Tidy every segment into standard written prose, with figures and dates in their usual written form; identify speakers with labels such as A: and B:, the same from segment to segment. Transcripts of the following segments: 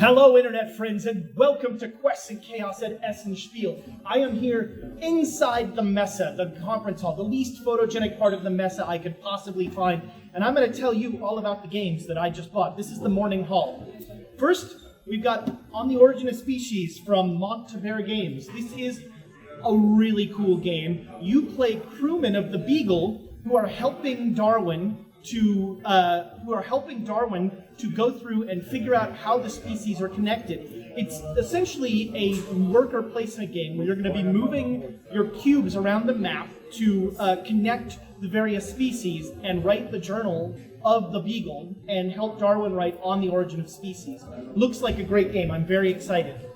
A: Hello, Internet friends, and welcome to Quests and Chaos at Essen Spiel. I am here inside the Messe, the conference hall, the least photogenic part of the Messe I could possibly find, and I'm going to tell you all about the games that I just bought. This is the morning hall. First, we've got On the Origin of Species from Hiber Games. This is a really cool game. You play crewmen of the Beagle who are helping Darwin to go through and figure out how the species are connected. It's essentially a worker placement game where you're going to be moving your cubes around the map to connect the various species and write the journal of the Beagle and help Darwin write On the Origin of Species. Looks like a great game. I'm very excited.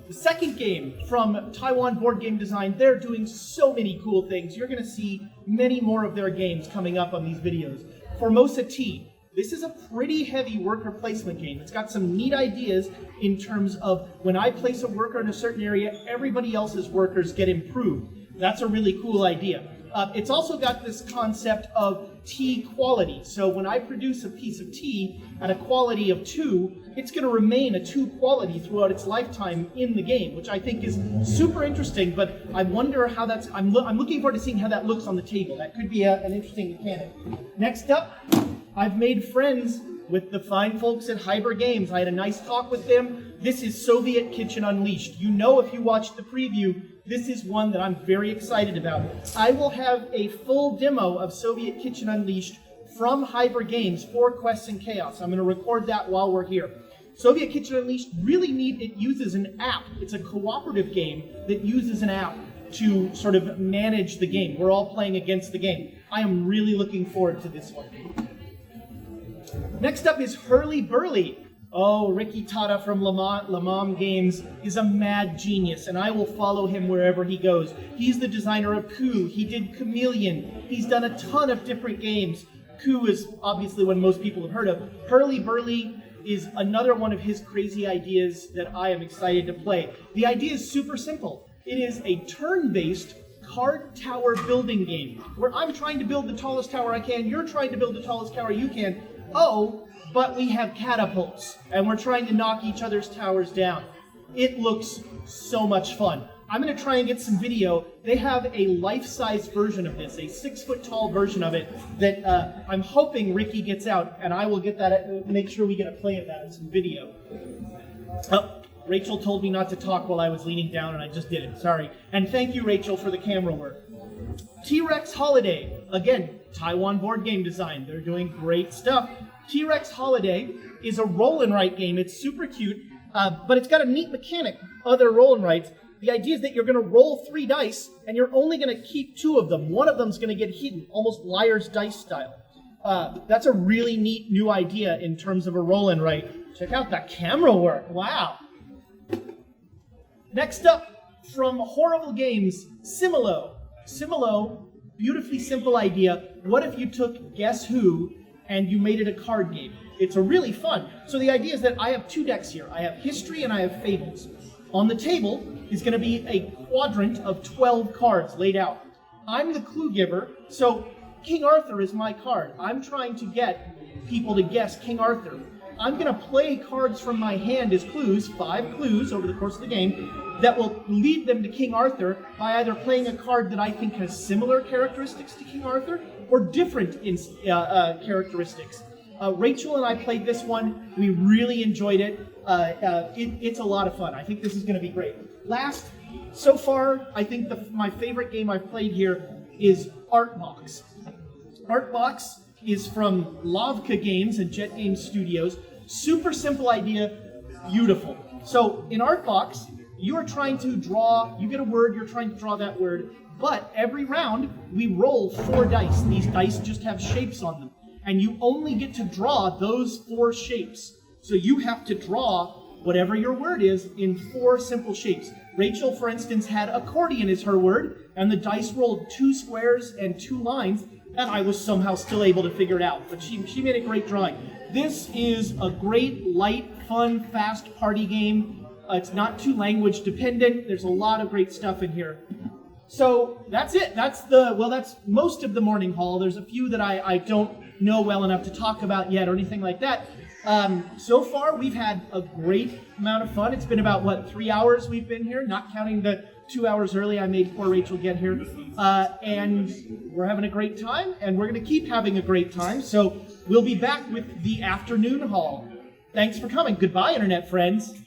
A: The second game from Taiwan Board Game Design, they're doing so many cool things. You're going to see many more of their games coming up on these videos. Formosa T. This is a pretty heavy worker placement game. It's got some neat ideas in terms of when I place a worker in a certain area, everybody else's workers get improved. That's a really cool idea. It's also got this concept of tea quality. So when I produce a piece of tea at a quality of 2, it's going to remain a 2 quality throughout its lifetime in the game, which I think is super interesting, but I wonder how that's, I'm looking forward to seeing how that looks on the table. That could be an interesting mechanic. Next up, I've made friends with the fine folks at Hiber Games. I had a nice talk with them. This is Soviet Kitchen Unleashed. You know, if you watched the preview, this is one that I'm very excited about. I will have a full demo of Soviet Kitchen Unleashed from Hiber Games for Quests and Chaos. I'm going to record that while we're here. Soviet Kitchen Unleashed, really neat. It uses an app. It's a cooperative game that uses an app to sort of manage the game. We're all playing against the game. I am really looking forward to this one. Next up is Hurlyburly. Oh, Ricky Tata from Lamam Games is a mad genius, and I will follow him wherever he goes. He's the designer of Coup. He did Chameleon. He's done a ton of different games. Coup is obviously one most people have heard of. Hurlyburly is another one of his crazy ideas that I am excited to play. The idea is super simple. It is a turn-based card tower building game where I'm trying to build the tallest tower I can, you're trying to build the tallest tower you can. Oh, but we have catapults, and we're trying to knock each other's towers down. It looks so much fun. I'm going to try and get some video. They have a life-size version of this, a 6-foot-tall version of it that I'm hoping Ricky gets out, and I will get that, make sure we get a play of that in some video. Oh, Rachel told me not to talk while I was leaning down, and I just did it. Sorry. And thank you, Rachel, for the camera work. TRex Holiday. Again, Taiwan Board Game Design. They're doing great stuff. TRex Holiday is a roll and write game. It's super cute, but it's got a neat mechanic. Other roll and writes. The idea is that you're going to roll 3 dice, and you're only going to keep 2 of them. One of them is going to get hidden, almost Liar's Dice style. That's a really neat new idea in terms of a roll and write. Check out that camera work. Wow. Next up, from Horrible Games, Similo. Similo, beautifully simple idea. What if you took Guess Who and you made it a card game? It's a really fun. So the idea is that I have 2 decks here. I have History and I have Fables. On the table is going to be a quadrant of 12 cards laid out. I'm the clue giver, so King Arthur is my card. I'm trying to get people to guess King Arthur. I'm going to play cards from my hand as clues, 5 clues over the course of the game, that will lead them to King Arthur by either playing a card that I think has similar characteristics to King Arthur or different in characteristics. Rachel and I played this one. We really enjoyed it. It's a lot of fun. I think this is going to be great. Last, so far, I think my favorite game I've played here is Artbox. Artbox is from Lavka Games and Jet Games Studios. Super simple idea, beautiful. So in Artbox, you are trying to draw, you get a word, you're trying to draw that word, but every round we roll 4 dice. These dice just have shapes on them, and you only get to draw those 4 shapes. So you have to draw whatever your word is in 4 simple shapes. Rachel, for instance, had accordion as her word, and the dice rolled 2 squares and 2 lines, and I was somehow still able to figure it out. But she made a great drawing. This is a great, light, fun, fast party game. It's not too language dependent. There's a lot of great stuff in here. So that's it. That's most of the morning haul. There's a few that I don't know well enough to talk about yet or anything like that. So far, we've had a great amount of fun. It's been about, 3 hours we've been here, not counting the 2 hours early I made poor Rachel get here. And we're having a great time, and we're going to keep having a great time. So we'll be back with the afternoon hall. Thanks for coming. Goodbye, Internet friends.